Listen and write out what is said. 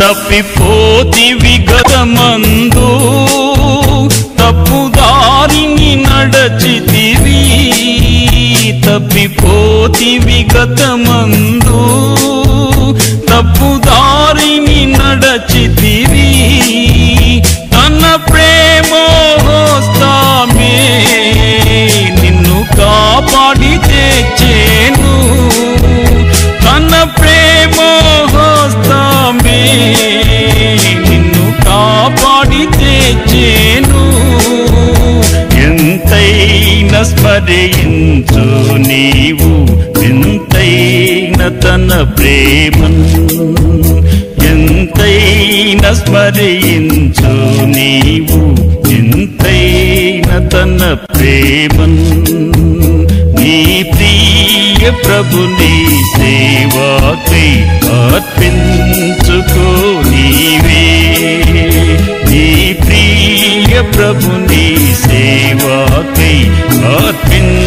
తప్పిపోతివి గతమందు తప్పుదారిని నడచితివి తప్పిపోతివి గతమందు తప్పుదారిని నడచితివి తన ప్రేమ హస్తామే నిన్ను కాపాడి తెచ్చేను తన ప్రేమ హస్తామే నిన్ను కాపాడి తెచ్చేను ఎంతైనా స్మరించు నీవు ఎంతైనా తన ప్రేమను ఎంతైనా స్మరించు నీవు ఎంతైనా తన ప్రేమను నీ ప్రియ ప్రభుని సేవకై అర్పించుకో నీవే నీ ప్రియ ప్రభుని సేవకై అర్పించుకో